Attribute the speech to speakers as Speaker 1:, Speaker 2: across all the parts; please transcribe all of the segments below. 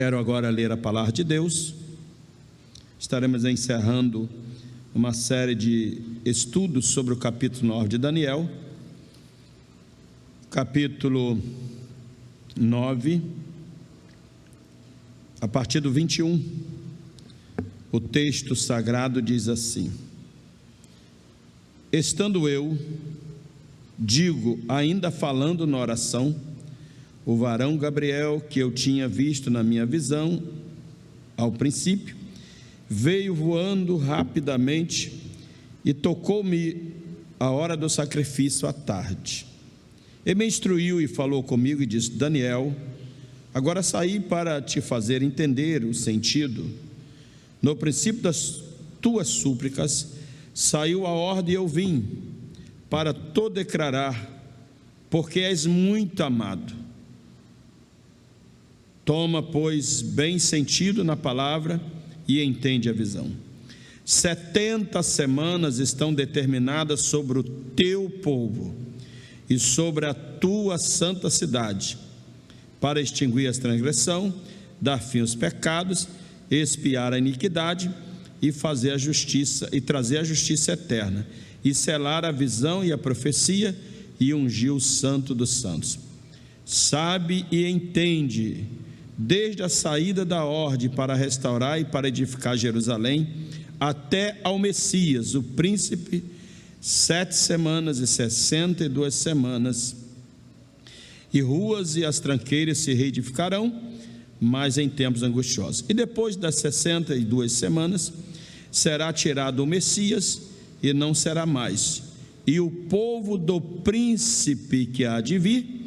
Speaker 1: Quero agora ler a palavra de Deus. Estaremos encerrando uma série de estudos sobre o capítulo 9 de Daniel. Capítulo 9, a partir do 21, o texto sagrado diz assim: estando eu, digo, ainda falando na oração, o varão Gabriel, que eu tinha visto na minha visão, ao princípio, veio voando rapidamente e tocou-me a hora do sacrifício à tarde. Ele me instruiu e falou comigo e disse: Daniel, agora saí para te fazer entender o sentido. No princípio das tuas súplicas, saiu a ordem e eu vim, para te declarar, porque és muito amado. Toma, pois, bem sentido na palavra e entende a visão. 70 semanas estão determinadas sobre o teu povo e sobre a tua santa cidade, para extinguir a transgressão, dar fim aos pecados, expiar a iniquidade e fazer a justiça, e trazer a justiça eterna, e selar a visão e a profecia, e ungir o santo dos santos. Sabe e entende, desde a saída da ordem para restaurar e para edificar Jerusalém, até ao Messias, o príncipe, 7 semanas e 62 semanas, e ruas e as tranqueiras se reedificarão, mas em tempos angustiosos. E depois das 62 semanas, será tirado o Messias, e não será mais. E o povo do príncipe que há de vir,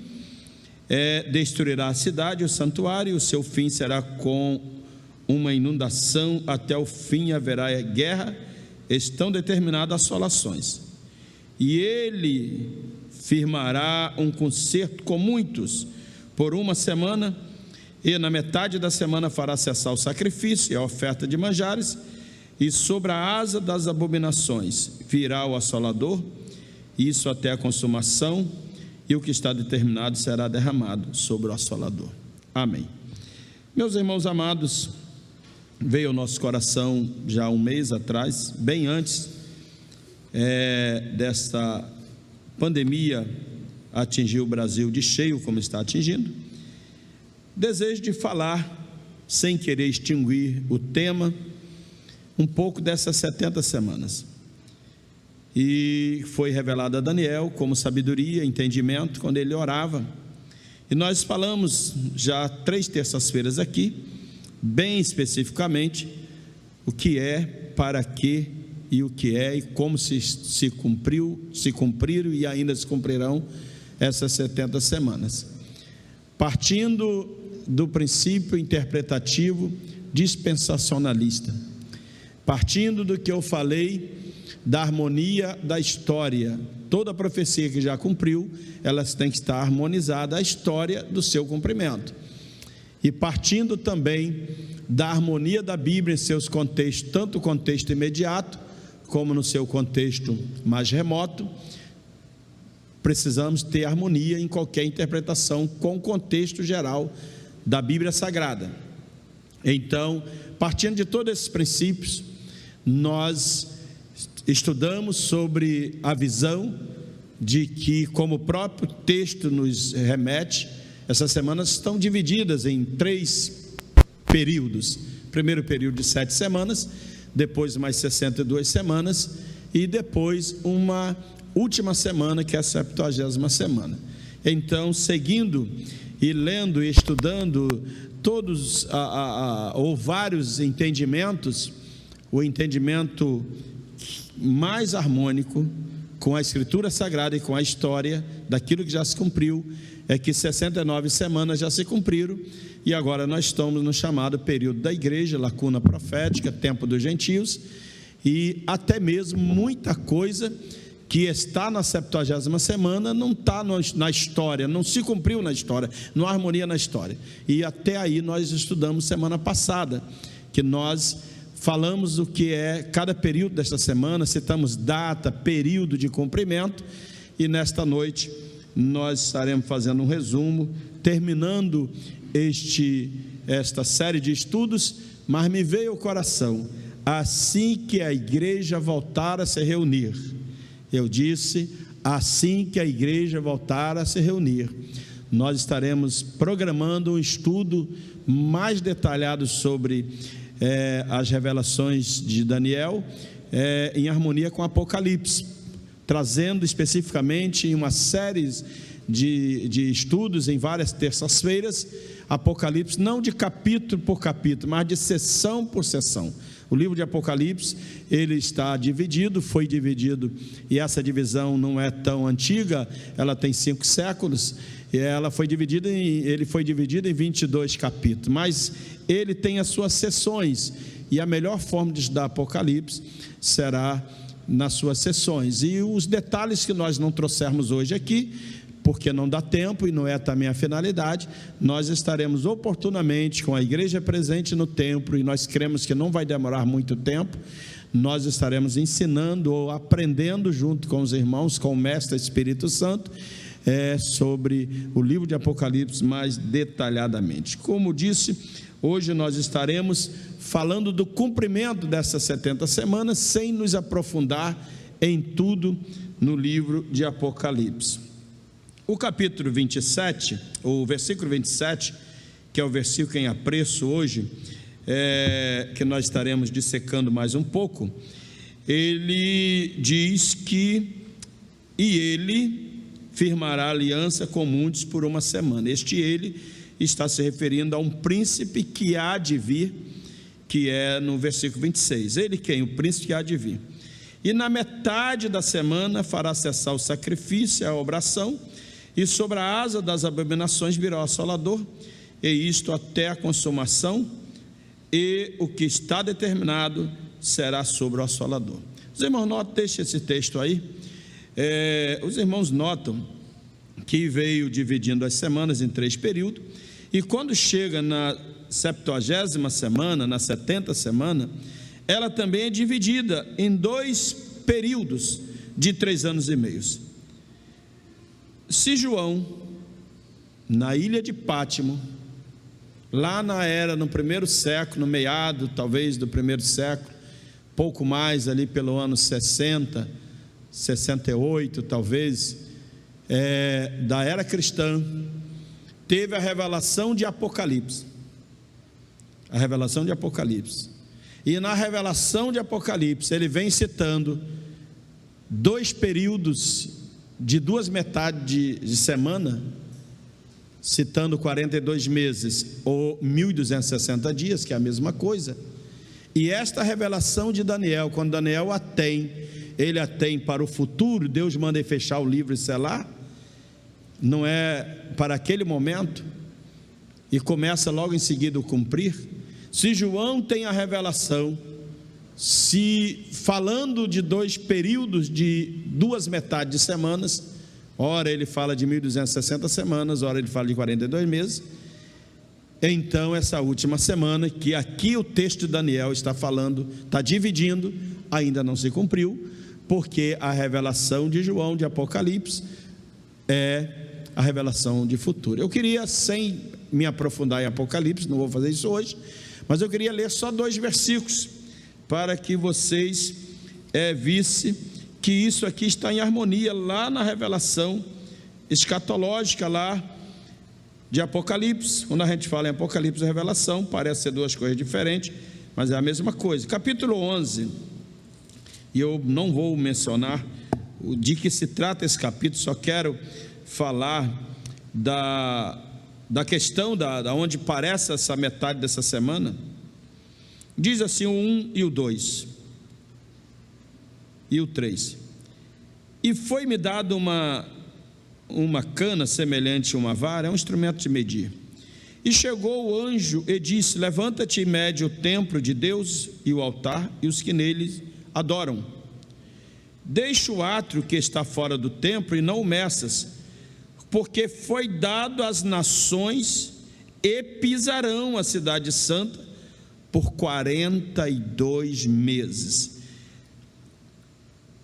Speaker 1: destruirá a cidade, o santuário, e o seu fim será com uma inundação, até o fim haverá guerra, estão determinadas assolações. E ele firmará um concerto com muitos por uma semana, e na metade da semana fará cessar o sacrifício e a oferta de manjares, e sobre a asa das abominações virá o assolador, isso até a consumação, e o que está determinado será derramado sobre o assolador. Amém. Meus irmãos amados, veio ao nosso coração já um mês atrás, bem antes desta pandemia atingir o Brasil de cheio, como está atingindo, desejo de falar, sem querer extinguir o tema, um pouco dessas 70 semanas. E foi revelado a Daniel como sabedoria, entendimento, quando ele orava. E nós falamos já 3 terças-feiras aqui, bem especificamente, o que é, para quê, e o que é, e como se cumpriram e ainda se cumprirão essas 70 semanas. Partindo do princípio interpretativo dispensacionalista, partindo do que eu falei, da harmonia da história, toda a profecia que já cumpriu, elas têm que estar harmonizada à história do seu cumprimento, e partindo também da harmonia da Bíblia em seus contextos, tanto o contexto imediato, como no seu contexto mais remoto, precisamos ter harmonia em qualquer interpretação com o contexto geral da Bíblia Sagrada. Então, partindo de todos esses princípios, nós estudamos sobre a visão de que, como o próprio texto nos remete, essas semanas estão divididas em 3 períodos. Primeiro período de 7 semanas, depois mais 62 semanas, e depois uma última semana, que é a 70ª semana. Então, seguindo e lendo e estudando todos ou vários entendimentos, o entendimento mais harmônico com a Escritura Sagrada e com a história daquilo que já se cumpriu, é que 69 semanas já se cumpriram, e agora nós estamos no chamado período da igreja, lacuna profética, tempo dos gentios, e até mesmo muita coisa que está na 70ª semana não está na história, não se cumpriu na história, não há harmonia na história. E até aí nós estudamos semana passada, que nós falamos o que é cada período desta semana, citamos data, período de cumprimento, e nesta noite nós estaremos fazendo um resumo, terminando este esta série de estudos, mas me veio ao coração, assim que a igreja voltar a se reunir. Eu disse, assim que a igreja voltar a se reunir, nós estaremos programando um estudo mais detalhado sobre as revelações de Daniel, em harmonia com Apocalipse, trazendo especificamente uma série de estudos em várias terças-feiras, Apocalipse, não de capítulo por capítulo, mas de sessão por sessão. O livro de Apocalipse, ele está dividido, foi dividido, e essa divisão não é tão antiga, ela tem 5 séculos, e ele foi dividido em 22 capítulos, mas ele tem as suas sessões, e a melhor forma de estudar Apocalipse será nas suas sessões, e os detalhes que nós não trouxermos hoje aqui, porque não dá tempo e não é também a finalidade, nós estaremos oportunamente com a igreja presente no templo, e nós cremos que não vai demorar muito tempo, nós estaremos ensinando ou aprendendo junto com os irmãos, com o Mestre Espírito Santo, sobre o livro de Apocalipse mais detalhadamente. Como disse, hoje nós estaremos falando do cumprimento dessas 70 semanas, sem nos aprofundar em tudo no livro de Apocalipse. O capítulo 27, o versículo 27, que é o versículo em apreço hoje, que nós estaremos dissecando mais um pouco, ele diz que, e ele firmará aliança com muitos por uma semana. Este ele está se referindo a um príncipe que há de vir, que é no versículo 26. Ele quem? O príncipe que há de vir. E na metade da semana fará cessar o sacrifício, a oração, e sobre a asa das abominações virá o assolador, e isto até a consumação, e o que está determinado será sobre o assolador. Os irmãos notam, deixa esse texto aí, os irmãos notam que veio dividindo as semanas em 3 períodos, e quando chega na 70ª semana, na 70ª semana, ela também é dividida em 2 períodos de 3 anos e meio. Se João, na ilha de Pátimo, lá no primeiro século, no meado talvez do primeiro século, pouco mais ali pelo ano 60, 68 talvez, da era cristã, teve a revelação de Apocalipse, e na revelação de Apocalipse, ele vem citando 2 períodos de 2 metades de semana, citando 42 meses ou 1260 dias, que é a mesma coisa. E esta revelação de Daniel, quando Daniel ele a tem para o futuro, Deus manda ele fechar o livro e selar, não é para aquele momento, e começa logo em seguida o cumprir. Se João tem a revelação, se falando de 2 períodos de 2 metades de semanas, ora ele fala de 1260 semanas, ora ele fala de 42 meses, então essa última semana, que aqui o texto de Daniel está falando, está dividindo, ainda não se cumpriu, porque a revelação de João, de Apocalipse, é a revelação de futuro. Eu queria, sem me aprofundar em Apocalipse, não vou fazer isso hoje, mas eu queria ler só 2 versículos, para que vocês vissem que isso aqui está em harmonia lá na revelação escatológica lá de Apocalipse. Quando a gente fala em Apocalipse e revelação, parece ser 2 coisas diferentes, mas é a mesma coisa. Capítulo 11, e eu não vou mencionar de que se trata esse capítulo, só quero falar da questão da onde parece essa metade dessa semana. Diz assim o 1 e o 2 e o 3: e foi-me dado uma cana semelhante a uma vara, é um instrumento de medir. E chegou o anjo e disse: levanta-te e mede o templo de Deus e o altar e os que nele adoram. Deixa o átrio que está fora do templo e não o meças, porque foi dado às nações e pisarão a cidade santa por 42 meses.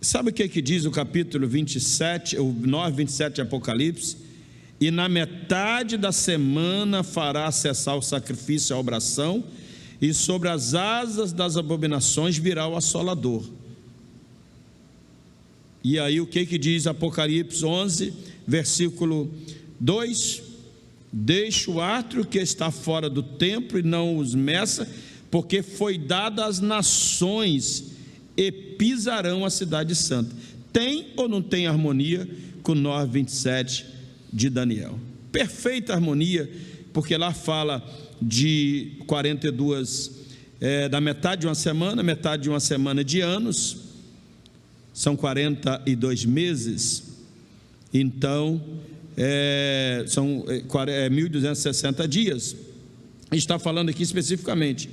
Speaker 1: Sabe o que diz o capítulo 27, o 9, 27 de Apocalipse? e na metade da semana fará cessar o sacrifício e a obração, e sobre as asas das abominações virá o assolador. E aí o que diz Apocalipse 11, versículo 2? Deixa o átrio que está fora do templo e não os meça, porque foi dada às nações e pisarão a cidade santa. Tem ou não tem harmonia com 9:27 de Daniel? Perfeita harmonia, porque lá fala de 42, da metade de uma semana de anos, são 42 meses, então são 1.260 dias. Está falando aqui especificamente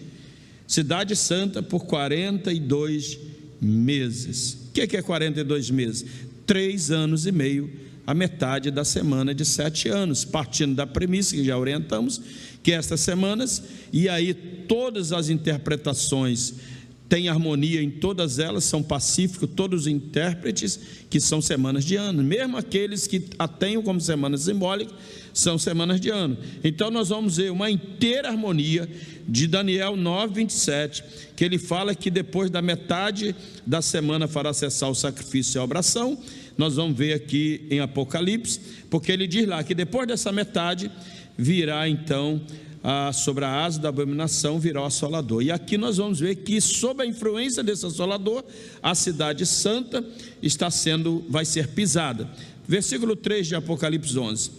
Speaker 1: cidade santa por 42 meses. O que é 42 meses? 3 anos e meio, a metade da semana de 7 anos, partindo da premissa que já orientamos, que estas semanas, e aí todas as interpretações têm harmonia em todas elas, são pacíficos, todos os intérpretes, que são semanas de ano, mesmo aqueles que a tenham como semanas simbólicas, são semanas de ano. Então nós vamos ver uma inteira harmonia de Daniel 9:27, que ele fala que depois da metade da semana fará cessar o sacrifício e a obração. Nós vamos ver aqui em Apocalipse, porque ele diz lá que depois dessa metade virá então sobre a asa da abominação virá o assolador. E aqui nós vamos ver que sob a influência desse assolador, a cidade santa vai ser pisada. Versículo 3 de Apocalipse 11: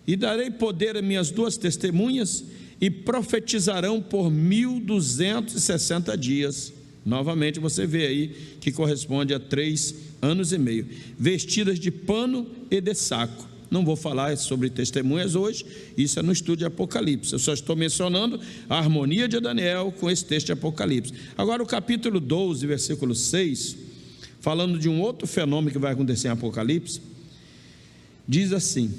Speaker 1: e darei poder a minhas 2 testemunhas, e profetizarão por 1.260 dias. Novamente você vê aí que corresponde a 3 anos e meio, vestidas de pano e de saco. Não vou falar sobre testemunhas hoje, isso é no estudo de Apocalipse, eu só estou mencionando a harmonia de Daniel com esse texto de Apocalipse. Agora o capítulo 12, versículo 6, falando de um outro fenômeno que vai acontecer em Apocalipse, diz assim: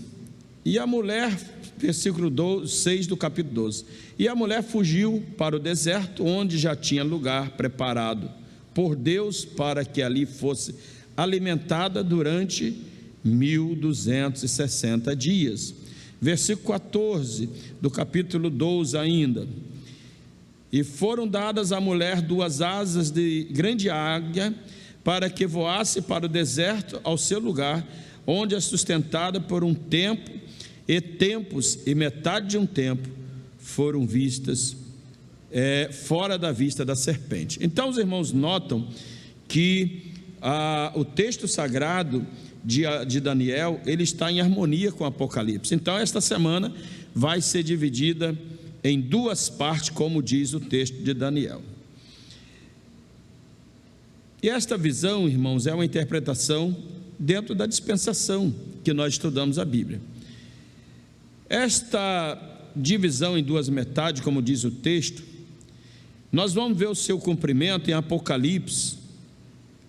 Speaker 1: e a mulher, versículo 6 do capítulo 12, e a mulher fugiu para o deserto, onde já tinha lugar preparado por Deus para que ali fosse alimentada durante 1.260 dias. Versículo 14 do capítulo 12 ainda: e foram dadas à mulher 2 asas de grande águia, para que voasse para o deserto ao seu lugar, onde é sustentada por um tempo, e tempos e metade de um tempo foram vistas fora da vista da serpente. Então os irmãos notam que o texto sagrado de Daniel, ele está em harmonia com o Apocalipse. Então esta semana vai ser dividida em 2 partes, como diz o texto de Daniel. E esta visão, irmãos, é uma interpretação dentro da dispensação que nós estudamos a Bíblia. Esta divisão em 2 metades, como diz o texto, nós vamos ver o seu cumprimento em Apocalipse,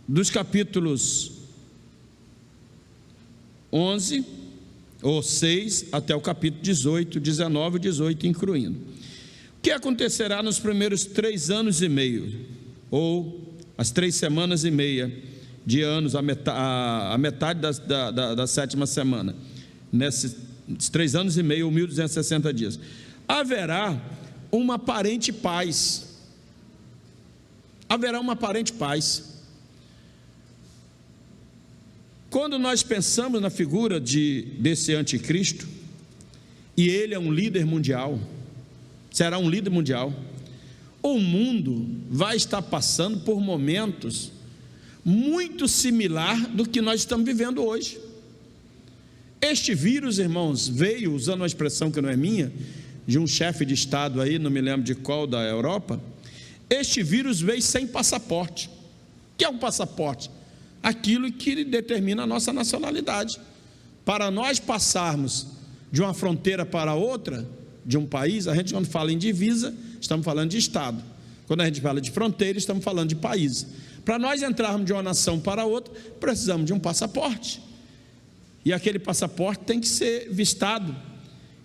Speaker 1: dos capítulos 11 ou 6 até o capítulo 18, 19 e 18 incluindo. O que acontecerá nos primeiros 3 anos e meio, ou as 3 semanas e meia de anos, a metade da 7ª semana, nesses 3 anos e meio, ou 1.260 dias, haverá uma aparente paz. Haverá uma aparente paz. Quando nós pensamos na figura desse anticristo, e ele é um líder mundial, será um líder mundial, o mundo vai estar passando por momentos muito similar do que nós estamos vivendo hoje. Este vírus, irmãos, veio, usando uma expressão que não é minha, de um chefe de estado aí, não me lembro de qual, da Europa. Este vírus veio sem passaporte. O que é um passaporte? Aquilo que determina a nossa nacionalidade. Para nós passarmos de uma fronteira para outra, de um país, a gente quando fala em divisa, estamos falando de estado. Quando a gente fala de fronteira, estamos falando de país. Para nós entrarmos de uma nação para outra, precisamos de um passaporte. E aquele passaporte tem que ser vistado.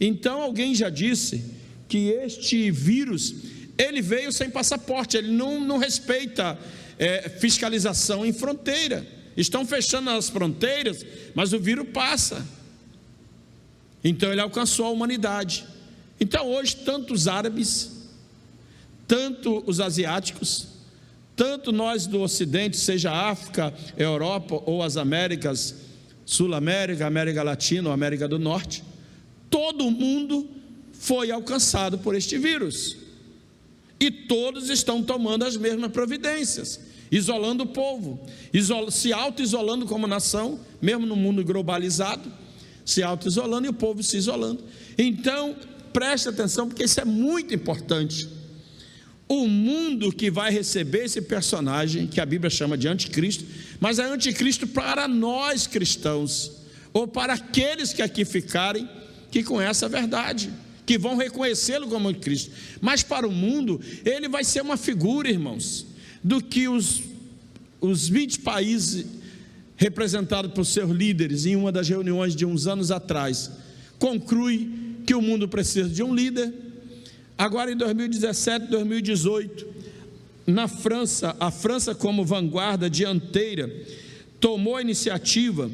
Speaker 1: Então alguém já disse que este vírus, ele veio sem passaporte, ele não respeita fiscalização em fronteira. Estão fechando as fronteiras, mas o vírus passa. Então ele alcançou a humanidade. Então hoje tanto os árabes, tanto os asiáticos, tanto nós do Ocidente, seja a África, a Europa ou as Américas, Sul-América, América Latina ou América do Norte, todo mundo foi alcançado por este vírus, e todos estão tomando as mesmas providências, isolando o povo, se auto-isolando como nação, mesmo no mundo globalizado, se auto-isolando e o povo se isolando. Então preste atenção, porque isso é muito importante. O mundo que vai receber esse personagem, que a Bíblia chama de anticristo, mas é anticristo para nós cristãos, ou para aqueles que aqui ficarem, que conhecem a verdade, que vão reconhecê-lo como anticristo. Mas para o mundo, ele vai ser uma figura, irmãos, do que os 20 países representados por seus líderes, em uma das reuniões de uns anos atrás, conclui que o mundo precisa de um líder. Agora em 2017, 2018, na França, a França como vanguarda dianteira, tomou a iniciativa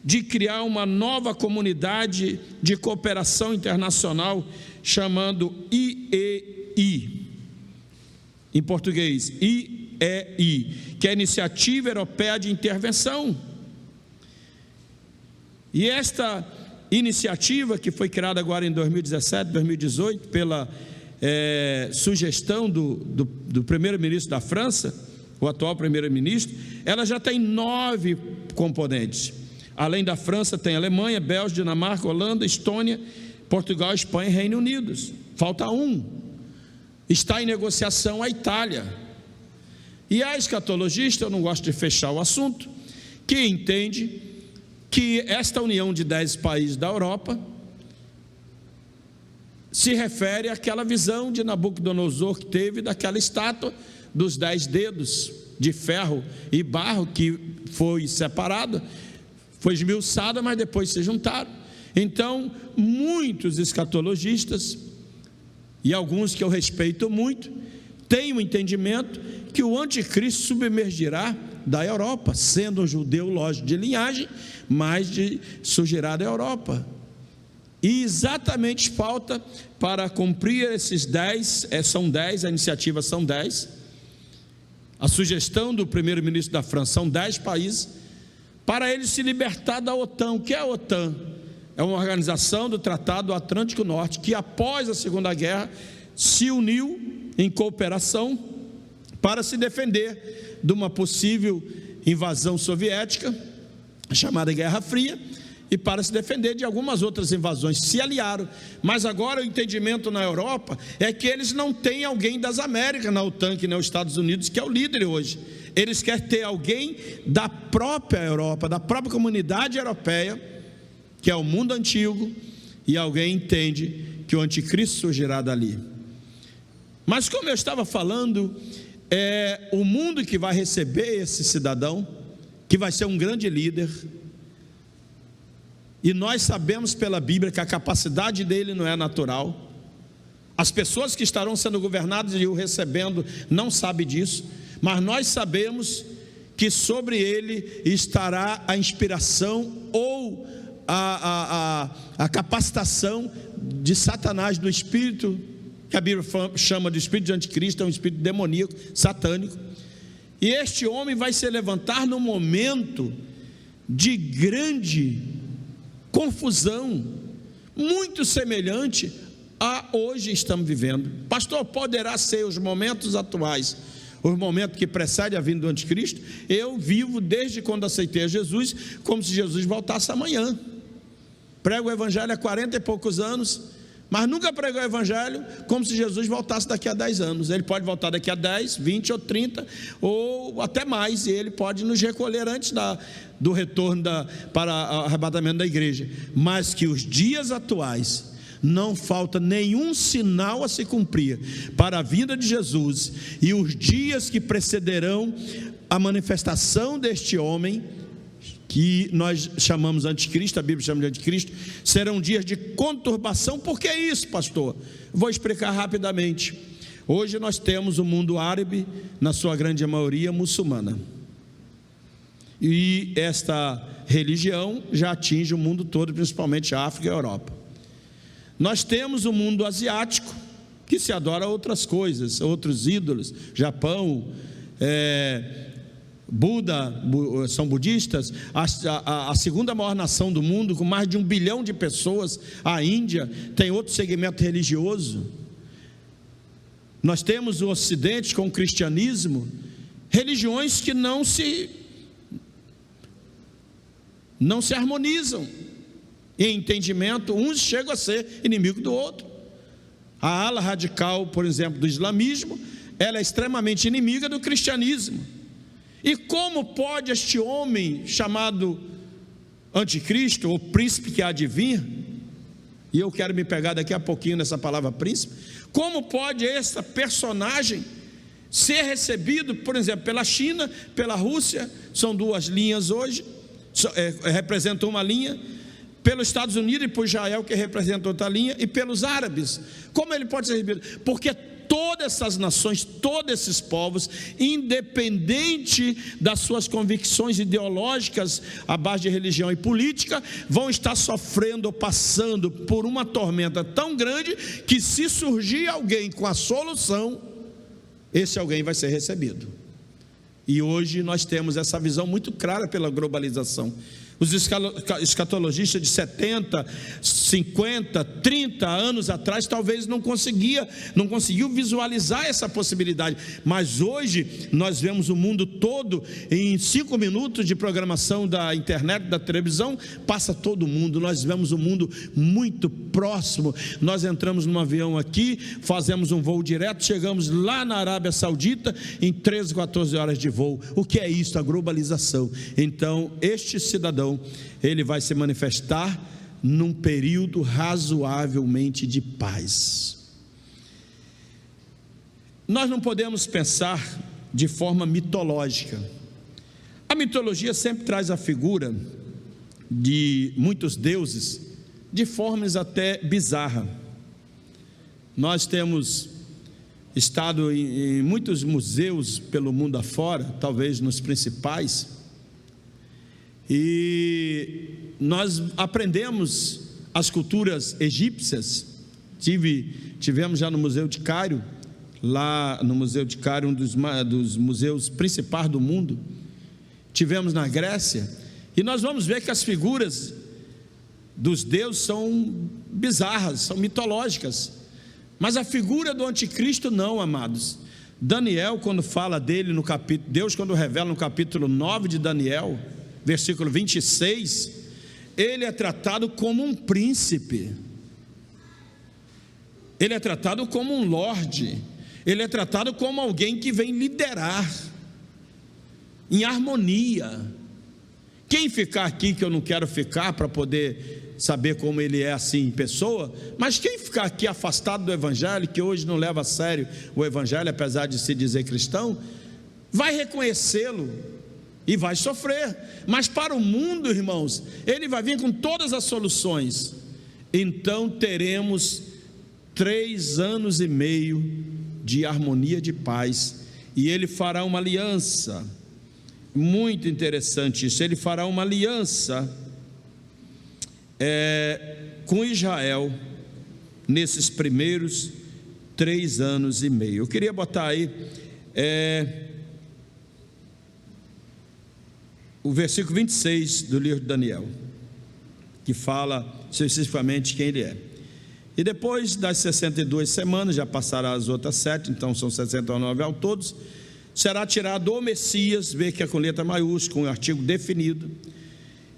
Speaker 1: de criar uma nova comunidade de cooperação internacional, chamando IEI, em português, IEI, que é a Iniciativa Europeia de Intervenção. E esta iniciativa, que foi criada agora em 2017, 2018, pela sugestão do primeiro-ministro da França, o atual primeiro-ministro, ela já tem 9 componentes. Além da França, tem Alemanha, Bélgica, Dinamarca, Holanda, Estônia, Portugal, Espanha e Reino Unido. Falta um. Está em negociação a Itália. E há escatologista, eu não gosto de fechar o assunto, que entende que esta união de 10 países da Europa se refere àquela visão de Nabucodonosor que teve daquela estátua dos 10 dedos de ferro e barro que foi separada, foi esmiuçada, mas depois se juntaram. Então, muitos escatologistas, e alguns que eu respeito muito, têm o entendimento que o anticristo submergirá da Europa, sendo um judeu, lógico, de linhagem, mas surgirá da Europa. E exatamente falta para cumprir esses 10, são 10, a iniciativa são 10, a sugestão do primeiro-ministro da França, são 10 países, para ele se libertar da OTAN. O que é a OTAN? É uma organização do Tratado Atlântico Norte, que após a Segunda Guerra se uniu em cooperação para se defender de uma possível invasão soviética, chamada Guerra Fria, e para se defender de algumas outras invasões, se aliaram. Mas agora o entendimento na Europa é que eles não têm alguém das Américas na OTAN, que nem os Estados Unidos, que é o líder hoje. Eles querem ter alguém da própria Europa, da própria comunidade europeia, que é o mundo antigo, e alguém entende que o anticristo surgirá dali. Mas como eu estava falando, é o mundo que vai receber esse cidadão, que vai ser um grande líder, e nós sabemos pela Bíblia que a capacidade dele não é natural. As pessoas que estarão sendo governadas e o recebendo não sabem disso, mas nós sabemos que sobre ele estará a inspiração ou a capacitação de Satanás, do espírito que a Bíblia chama de espírito de anticristo, é um espírito demoníaco, satânico. E este homem vai se levantar num momento de grande confusão, muito semelhante a hoje estamos vivendo. Pastor, poderá ser os momentos atuais, os momentos que precedem a vinda do anticristo? Eu vivo desde quando aceitei a Jesus, como se Jesus voltasse amanhã. Prego o evangelho há 40 e poucos anos, mas nunca pregou o evangelho como se Jesus voltasse daqui a 10 anos. Ele pode voltar daqui a 10, 20 ou 30, ou até mais, e ele pode nos recolher antes do retorno para o arrebatamento da igreja. Mas que os dias atuais não falta nenhum sinal a se cumprir para a vinda de Jesus, e os dias que precederão a manifestação deste homem, que nós chamamos anticristo, a Bíblia chama de anticristo, serão dias de conturbação. Por que isso, pastor? Vou explicar rapidamente. Hoje nós temos o mundo árabe, na sua grande maioria muçulmana, e esta religião já atinge o mundo todo, principalmente a África e a Europa. Nós temos o mundo asiático, que se adora outras coisas, outros ídolos. Japão, Buda, são budistas. A segunda maior nação do mundo, com mais de 1 bilhão de pessoas, a Índia, tem outro segmento religioso. Nós temos o Ocidente com o cristianismo, religiões que não se harmonizam em entendimento, uns chegam a ser inimigo do outro. A ala radical, por exemplo, do islamismo, ela é extremamente inimiga do cristianismo. E como pode este homem chamado anticristo, ou príncipe que há de vir, e eu quero me pegar daqui a pouquinho nessa palavra príncipe, como pode essa personagem ser recebido, por exemplo, pela China, pela Rússia, são duas linhas hoje, representam uma linha, pelos Estados Unidos e por Israel, que representa outra linha, e pelos árabes. Como ele pode ser recebido? Porque todas essas nações, todos esses povos, independente das suas convicções ideológicas à base de religião e política, vão estar sofrendo ou passando por uma tormenta tão grande que, se surgir alguém com a solução, esse alguém vai ser recebido. E hoje nós temos essa visão muito clara pela globalização. Os escatologistas de 70, 50, 30 anos atrás talvez não conseguiu visualizar essa possibilidade, mas hoje nós vemos o mundo todo. Em 5 minutos de programação da internet, da televisão, passa todo mundo. Nós vemos o mundo muito próximo. Nós entramos num avião aqui, fazemos um voo direto, chegamos lá na Arábia Saudita em 13, 14 horas de voo. O que é isso? A globalização. Então este cidadão, ele vai se manifestar num período razoavelmente de paz. Nós não podemos pensar de forma mitológica. A mitologia sempre traz a figura de muitos deuses de formas até bizarras. Nós temos estado em muitos museus pelo mundo afora, talvez nos principais, e nós aprendemos as culturas egípcias. Tivemos já no Museu de Cairo, lá no Museu de Cairo, um dos museus principais do mundo. Tivemos na Grécia, e nós vamos ver que as figuras dos deuses são bizarras, são mitológicas, mas a figura do anticristo não, amados. Daniel, quando fala dele no capítulo, Deus quando revela no capítulo 9 de Daniel, versículo 26, ele é tratado como um príncipe, ele é tratado como um lorde, ele é tratado como alguém que vem liderar, em harmonia. Quem ficar aqui, que eu não quero ficar para poder saber como ele é assim em pessoa, mas quem ficar aqui afastado do evangelho, que hoje não leva a sério o evangelho, apesar de se dizer cristão, vai reconhecê-lo e vai sofrer. Mas para o mundo, irmãos, ele vai vir com todas as soluções. Então teremos 3 anos e meio de harmonia, de paz, e ele fará uma aliança. Muito interessante isso. Ele fará uma aliança com Israel nesses primeiros 3 anos e meio. Eu queria botar aí o versículo 26 do livro de Daniel, que fala especificamente quem ele é. E depois das 62 semanas, já passará as outras 7, então são 69 ao todos, será tirado o Messias, vê que é com letra maiúscula, um artigo definido,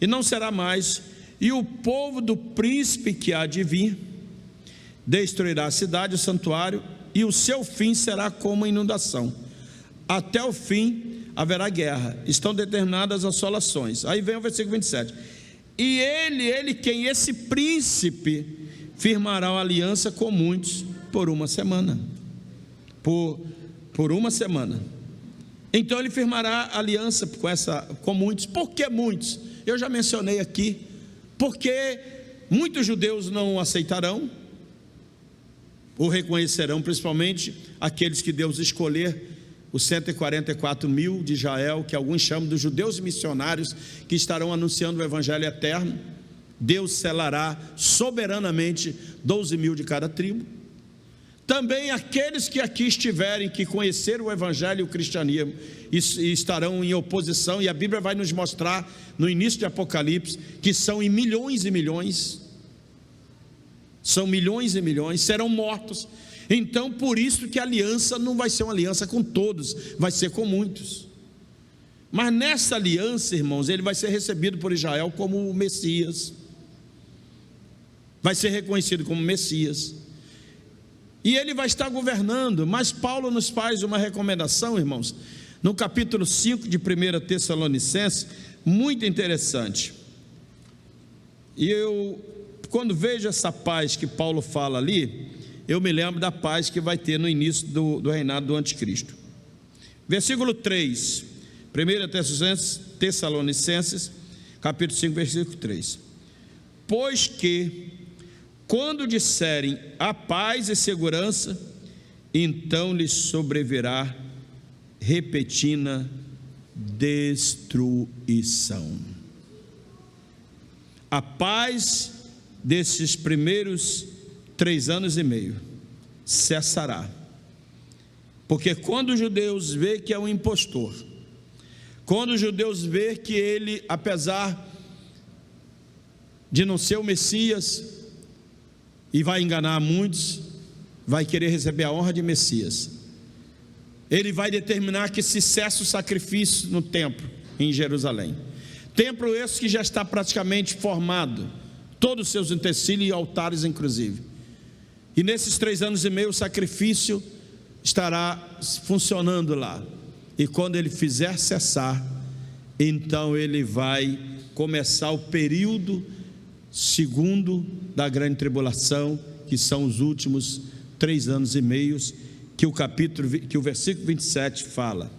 Speaker 1: e não será mais, e o povo do príncipe que há de vir destruirá a cidade, o santuário, e o seu fim será como inundação. Até o fim haverá guerra, estão determinadas as assolações. Aí vem o versículo 27. E ele, quem? Esse príncipe, firmará uma aliança com muitos por uma semana. Por uma semana. Então ele firmará aliança com muitos. Por que muitos? Eu já mencionei aqui. Porque muitos judeus não o aceitarão, o reconhecerão, principalmente aqueles que Deus escolher, os 144 mil de Israel, que alguns chamam de judeus missionários, que estarão anunciando o evangelho eterno, Deus selará soberanamente 12.000 de cada tribo. Também aqueles que aqui estiverem, que conheceram o Evangelho e o cristianismo, e estarão em oposição, e a Bíblia vai nos mostrar, no início de Apocalipse, que são em milhões e milhões, são milhões e milhões, serão mortos. Então, por isso que a aliança não vai ser uma aliança com todos, vai ser com muitos. Mas nessa aliança, irmãos, ele vai ser recebido por Israel como o Messias, vai ser reconhecido como Messias, e ele vai estar governando. Mas Paulo nos faz uma recomendação, irmãos, no capítulo 5 de 1 Tessalonicenses, muito interessante. E eu, quando vejo essa paz que Paulo fala ali, eu me lembro da paz que vai ter no início do reinado do anticristo. Versículo 3, 1 Tessalonicenses, capítulo 5, versículo 3. Pois que, quando disserem a paz e segurança, então lhes sobrevirá repentina destruição. A paz desses primeiros 3 anos e meio cessará, porque quando os judeus vê que é um impostor, quando os judeus vê que ele, apesar de não ser o Messias, e vai enganar muitos, vai querer receber a honra de Messias, ele vai determinar que se cesse o sacrifício no templo em Jerusalém. Templo esse que já está praticamente formado, todos os seus utensílios e altares inclusive. E nesses 3 anos e meio o sacrifício estará funcionando lá. E quando ele fizer cessar, então ele vai começar o período segundo da grande tribulação, que são os últimos 3 anos e meio, que o versículo 27 fala.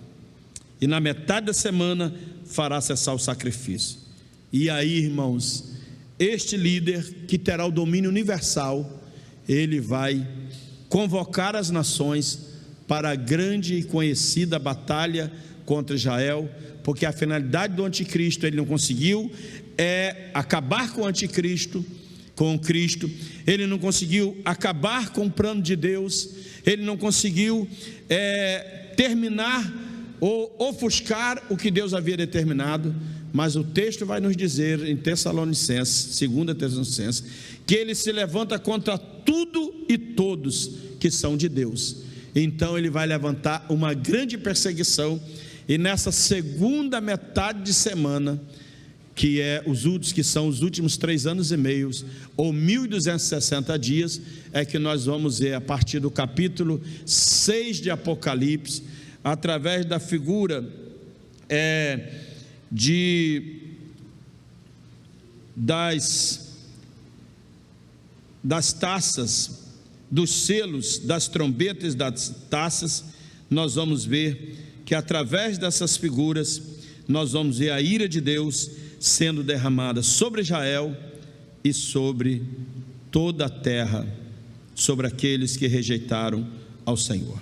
Speaker 1: E na metade da semana fará cessar o sacrifício. E aí, irmãos, este líder que terá o domínio universal, ele vai convocar as nações para a grande e conhecida batalha contra Israel, porque a finalidade do anticristo, ele não conseguiu acabar com o anticristo, com o Cristo, ele não conseguiu acabar com o plano de Deus, ele não conseguiu terminar ou ofuscar o que Deus havia determinado. Mas o texto vai nos dizer em Tessalonicenses, 2 Tessalonicenses, que ele se levanta contra tudo e todos que são de Deus. Então ele vai levantar uma grande perseguição, e nessa segunda metade de semana, que são os últimos 3 anos e meio, ou 1260 dias, é que nós vamos ver a partir do capítulo 6 de Apocalipse, através da figura das taças, dos selos, das trombetas, das taças. Nós vamos ver que através dessas figuras nós vamos ver a ira de Deus sendo derramada sobre Israel e sobre toda a terra, sobre aqueles que rejeitaram ao Senhor.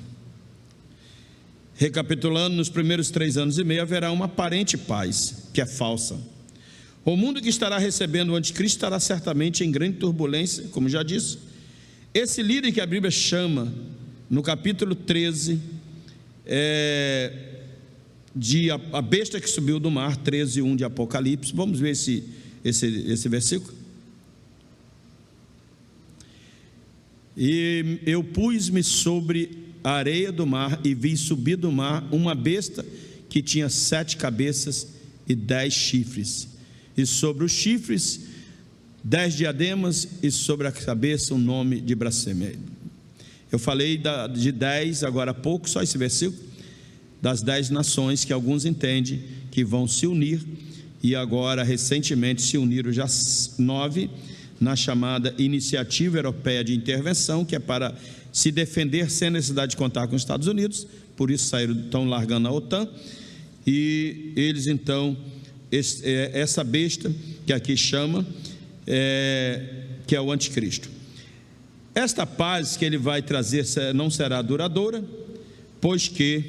Speaker 1: Recapitulando, nos primeiros 3 anos e meio haverá uma aparente paz, que é falsa. O mundo que estará recebendo o anticristo estará certamente em grande turbulência, como já disse. Esse líder que a Bíblia chama, no capítulo 13, de a besta que subiu do mar, 13:1 de Apocalipse. Vamos ver esse versículo. E eu pus-me sobre a areia do mar e vi subir do mar uma besta que tinha 7 cabeças e 10 chifres, e sobre os chifres 10 diademas, e sobre a cabeça um nome de blasfêmia. Eu falei de 10 agora há pouco, só esse versículo, das 10 nações que alguns entendem que vão se unir, e agora recentemente se uniram já 9 na chamada Iniciativa Europeia de Intervenção, que é para se defender sem necessidade de contar com os Estados Unidos. Por isso estão largando a OTAN, e eles então, essa besta que aqui chama, que é o anticristo. Esta paz que ele vai trazer não será duradoura, pois que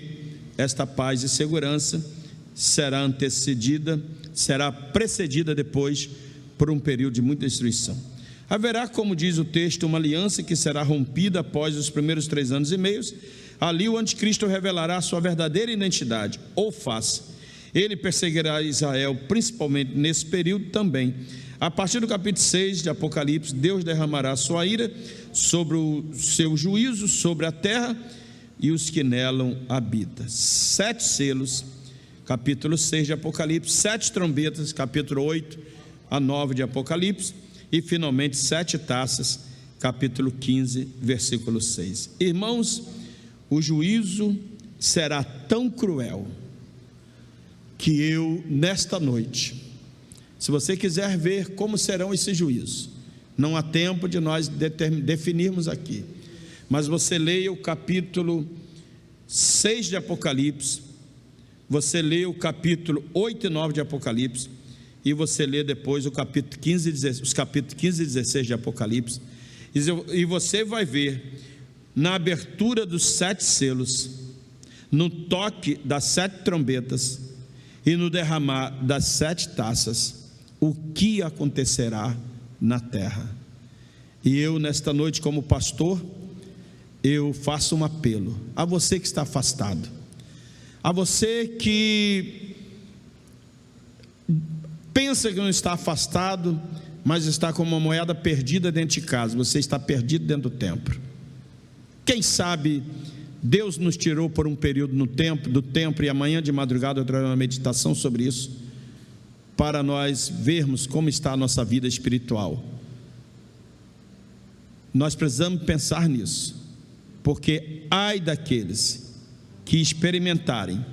Speaker 1: esta paz e segurança será precedida depois por um período de muita destruição. Haverá, como diz o texto, uma aliança que será rompida após os primeiros 3 anos e meio. Ali o anticristo revelará a sua verdadeira identidade ou face. Ele perseguirá Israel, principalmente nesse período também. A partir do capítulo 6 de Apocalipse, Deus derramará a sua ira sobre o seu juízo sobre a terra e os que nela habitam. 7 selos, capítulo 6 de Apocalipse, 7 trombetas, capítulo 8 a 9 de Apocalipse, e finalmente 7 taças, capítulo 15, versículo 6. Irmãos, o juízo será tão cruel que eu, nesta noite, se você quiser ver como serão esses juízos, não há tempo de nós definirmos aqui, mas você leia o capítulo 6 de Apocalipse, você lê o capítulo 8 e 9 de Apocalipse, e você lê depois o capítulo 15 e 16, os capítulos 15 e 16 de Apocalipse, e você vai ver, na abertura dos 7 selos, no toque das 7 trombetas, e no derramar das 7 taças, o que acontecerá na terra. E eu, nesta noite, como pastor, eu faço um apelo a você que está afastado, a você que pensa que não está afastado, mas está com uma moeda perdida dentro de casa. Você está perdido dentro do templo. Quem sabe Deus nos tirou por um período do templo, e amanhã de madrugada eu trarei uma meditação sobre isso, para nós vermos como está a nossa vida espiritual. Nós precisamos pensar nisso, porque ai daqueles que experimentarem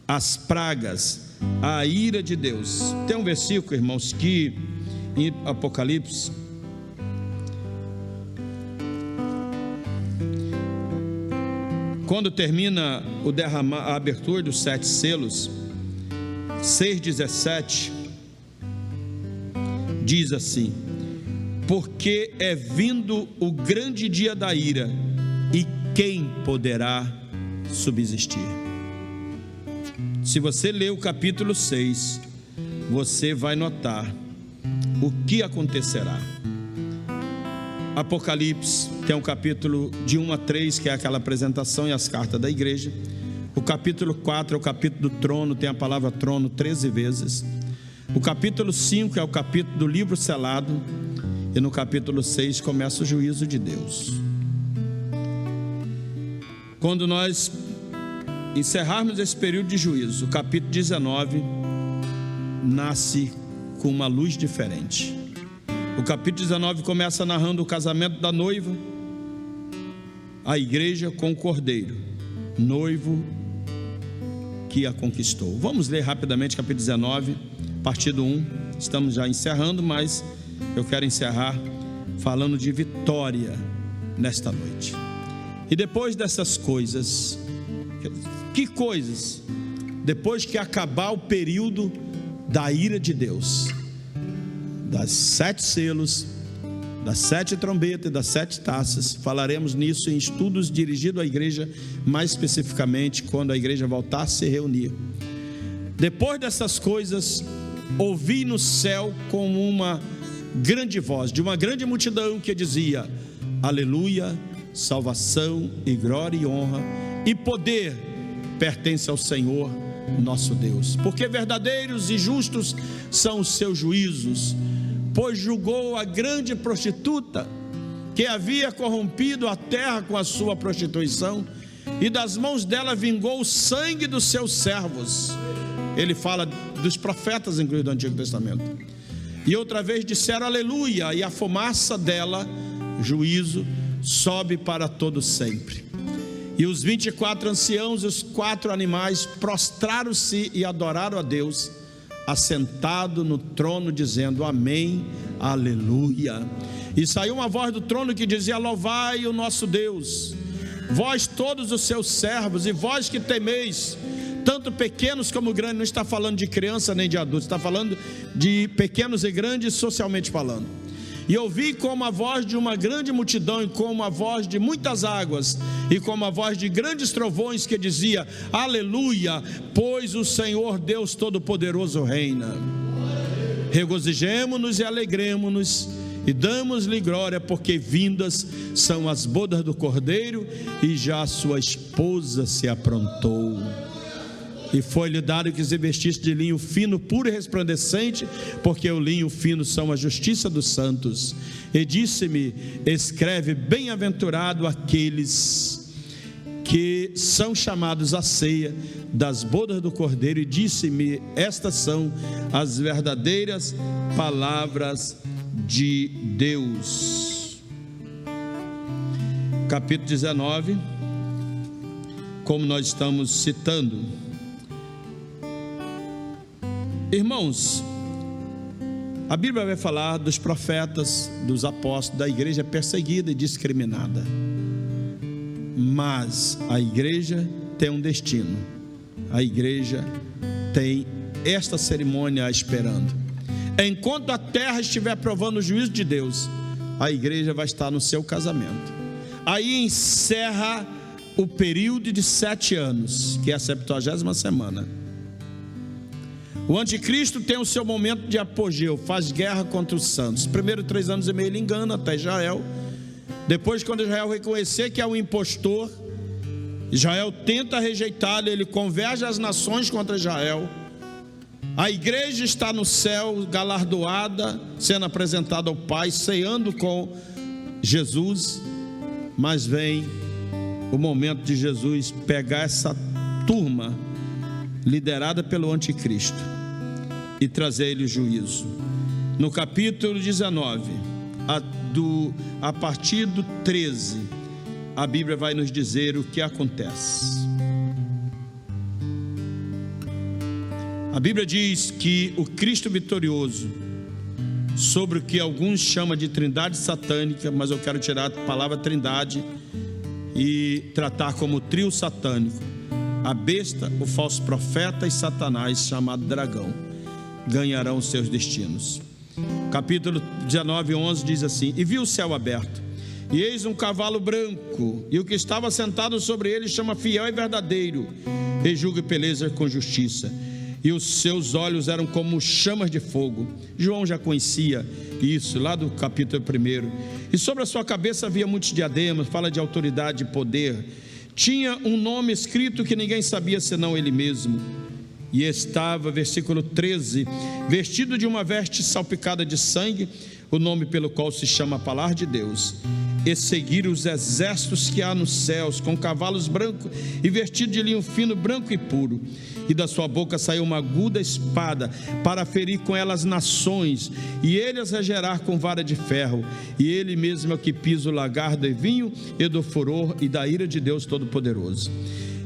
Speaker 1: as pragas, a ira de Deus. Tem um versículo, irmãos, que em Apocalipse, quando termina a abertura dos 7 selos, 6,17, diz assim: porque é vindo o grande dia da ira, e quem poderá subsistir? Se você ler o capítulo 6, você vai notar o que acontecerá. Apocalipse tem um capítulo de 1 a 3, que é aquela apresentação e as cartas da igreja. O capítulo 4 é o capítulo do trono, tem a palavra trono 13 vezes. O capítulo 5 é o capítulo do livro selado, e no capítulo 6 começa o juízo de Deus. Quando nós encerrarmos esse período de juízo, o capítulo 19 nasce com uma luz diferente. O capítulo 19 começa narrando o casamento da noiva, a igreja com o cordeiro, noivo que a conquistou. Vamos ler rapidamente o capítulo 19, partido 1. Estamos já encerrando, mas eu quero encerrar falando de vitória nesta noite. E depois dessas coisas, que coisas? Depois que acabar o período da ira de Deus, das 7 selos, das 7 trombetas e das 7 taças, falaremos nisso em estudos dirigidos à igreja, mais especificamente quando a igreja voltar a se reunir. Depois dessas coisas, ouvi no céu como uma grande voz de uma grande multidão que dizia: aleluia, salvação e glória e honra e poder pertence ao Senhor nosso Deus, porque verdadeiros e justos são os seus juízos, pois julgou a grande prostituta que havia corrompido a terra com a sua prostituição, e das mãos dela vingou o sangue dos seus servos. Ele fala dos profetas, inclusive do Antigo Testamento. E outra vez disseram aleluia, e a fumaça dela, juízo, sobe para todo sempre. E os 24 anciãos e os 4 animais prostraram-se e adoraram a Deus, assentado no trono, dizendo amém, aleluia. E saiu uma voz do trono que dizia: louvai o nosso Deus, vós todos os seus servos, e vós que temeis, tanto pequenos como grandes. Não está falando de criança nem de adultos, está falando de pequenos e grandes, socialmente falando. E ouvi como a voz de uma grande multidão, e como a voz de muitas águas, e como a voz de grandes trovões, que dizia aleluia, pois o Senhor Deus Todo-Poderoso reina. Regozijemo-nos e alegremo-nos e damos-lhe glória, porque vindas são as bodas do Cordeiro, e já sua esposa se aprontou. E foi-lhe dado que se vestisse de linho fino, puro e resplandecente, porque o linho fino são a justiça dos santos. E disse-me: escreve, bem-aventurado aqueles que são chamados à ceia das bodas do Cordeiro. E disse-me: estas são as verdadeiras palavras de Deus. Capítulo 19, como nós estamos citando. Irmãos, a Bíblia vai falar dos profetas, dos apóstolos, da igreja perseguida e discriminada. Mas a igreja tem um destino. A igreja tem esta cerimônia esperando. Enquanto a terra estiver provando o juízo de Deus, a igreja vai estar no seu casamento. Aí encerra o período de 7 anos, que é a 70ª semana. O anticristo tem o seu momento de apogeu, faz guerra contra os santos. Primeiro 3 anos e meio ele engana até Israel. Depois, quando Israel reconhecer que é um impostor, Israel tenta rejeitá-lo, ele converge as nações contra Israel. A igreja está no céu, galardoada, sendo apresentada ao Pai, ceando com Jesus. Mas vem o momento de Jesus pegar essa turma liderada pelo anticristo e trazer-lhe o juízo. No capítulo 19, a partir do 13, a Bíblia vai nos dizer o que acontece. A Bíblia diz que o Cristo vitorioso, sobre o que alguns chamam de trindade satânica, mas eu quero tirar a palavra trindade e tratar como trio satânico: a besta, o falso profeta e Satanás, chamado dragão, ganharão os seus destinos. Capítulo 19, 11 diz assim: e vi o céu aberto, e eis um cavalo branco, e o que estava sentado sobre ele chama Fiel e Verdadeiro, e julga e peleja com justiça, e os seus olhos eram como chamas de fogo. João já conhecia isso lá do capítulo 1. E sobre a sua cabeça havia muitos diademas, fala de autoridade e poder. Tinha um nome escrito que ninguém sabia senão ele mesmo. E estava, versículo 13, vestido de uma veste salpicada de sangue, o nome pelo qual se chama a palavra de Deus. E seguiram os exércitos que há nos céus, com cavalos brancos e vestido de linho fino, branco e puro. E da sua boca saiu uma aguda espada, para ferir com ela as nações, e ele as regerá com vara de ferro. E ele mesmo é o que pisa o lagar do vinho e do furor e da ira de Deus Todo-Poderoso.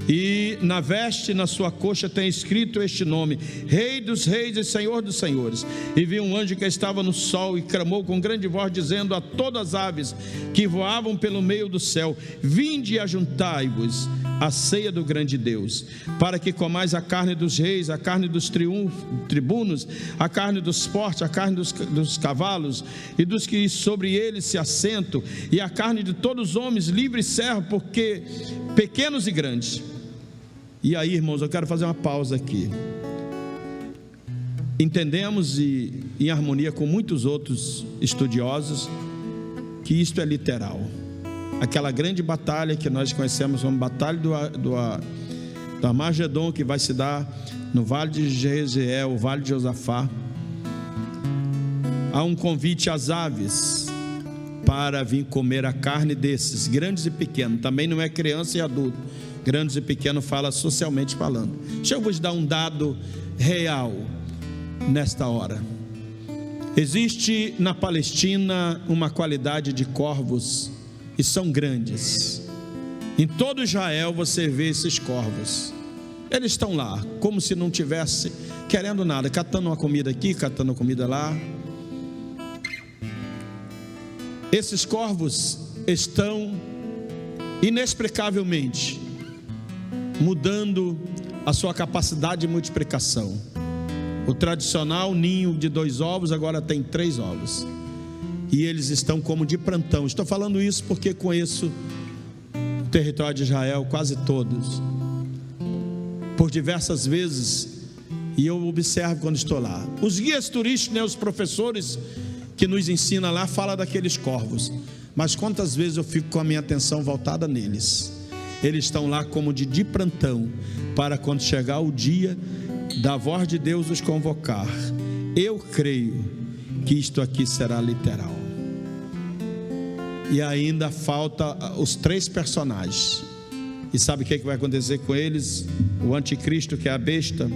Speaker 1: E na veste, na sua coxa, tem escrito este nome: Rei dos Reis e Senhor dos Senhores. E vi um anjo que estava no sol e clamou com grande voz, dizendo a todas as aves que voavam pelo meio do céu: vinde e ajuntai-vos à ceia do grande Deus, para que comais a carne dos reis, a carne dos tribunos, a carne dos fortes, a carne dos cavalos e dos que sobre eles se assentam, e a carne de todos os homens, livres e servos, porque pequenos e grandes. E aí, irmãos, eu quero fazer uma pausa aqui. Entendemos, e em harmonia com muitos outros estudiosos, que isto é literal. Aquela grande batalha que nós conhecemos como Batalha do Armagedon, que vai se dar no Vale de Jeziel, o Vale de Josafá. Há um convite às aves para vir comer a carne desses, grandes e pequenos. Também não é criança e adulto. Grandes e pequenos fala socialmente falando. Deixa eu vos dar um dado real nesta hora. Existe na Palestina uma qualidade de corvos, e são grandes. Em todo Israel você vê esses corvos. Eles estão lá, como se não tivesse querendo nada, catando uma comida aqui, catando uma comida lá. Esses corvos estão inexplicavelmente mudando a sua capacidade de multiplicação. O tradicional ninho de 2 ovos agora tem 3 ovos. E eles estão como de plantão. Estou falando isso porque conheço o território de Israel, quase todos. Por diversas vezes E eu observo quando estou lá. Os guias turísticos, né, os professores que nos ensinam lá, falam daqueles corvos. Mas quantas vezes eu fico com a minha atenção voltada neles? Eles estão lá como de plantão, para quando chegar o dia da voz de Deus os convocar. Eu creio que isto aqui será literal. E ainda falta os 3 personagens. E sabe o que vai acontecer com eles? O anticristo, que é a besta,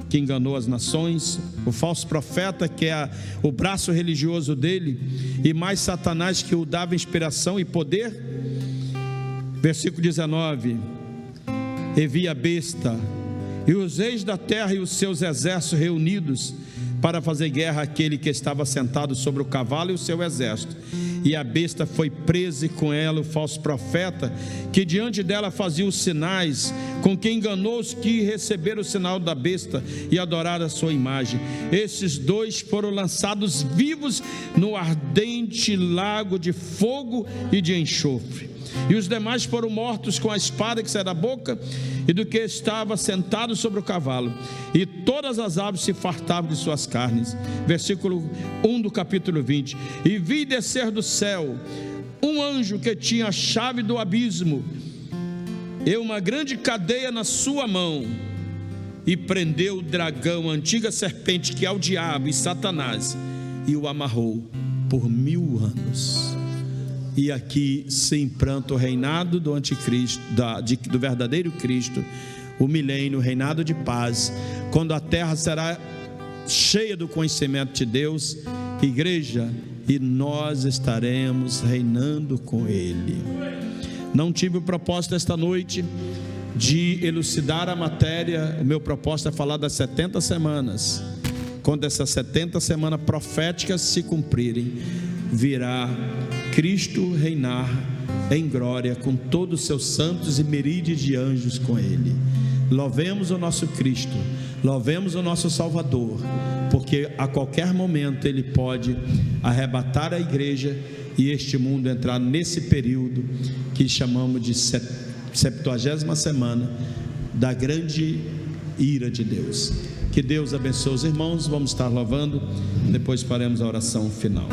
Speaker 1: que enganou as nações, o falso profeta, que é o braço religioso dele, e mais Satanás, que o dava inspiração e poder. Versículo 19: e vi a besta e os reis da terra e os seus exércitos reunidos para fazer guerra àquele que estava sentado sobre o cavalo e o seu exército. E a besta foi presa, e com ela o falso profeta, que diante dela fazia os sinais, com que enganou os que receberam o sinal da besta e adoraram a sua imagem. Esses 2 foram lançados vivos no ardente lago de fogo e de enxofre. E os demais foram mortos com a espada que sai da boca e do que estava sentado sobre o cavalo, e todas as aves se fartavam de suas carnes. Versículo 1 do capítulo 20: e vi descer do céu um anjo que tinha a chave do abismo e uma grande cadeia na sua mão, e prendeu o dragão, a antiga serpente, que é o diabo e Satanás, e o amarrou por 1000 anos. E aqui se implanta o reinado do anticristo, do verdadeiro Cristo, o milênio, o reinado de paz, quando a terra será cheia do conhecimento de Deus, igreja, e nós estaremos reinando com Ele. Não tive o propósito esta noite de elucidar a matéria. O meu propósito é falar das 70 semanas. Quando essas 70 semanas proféticas se cumprirem, virá Cristo reinar em glória com todos os seus santos e miríades de anjos com Ele. Louvemos o nosso Cristo, louvemos o nosso Salvador, porque a qualquer momento Ele pode arrebatar a igreja e este mundo entrar nesse período que chamamos de 70ª semana da grande ira de Deus. Que Deus abençoe os irmãos. Vamos estar louvando, depois faremos a oração final.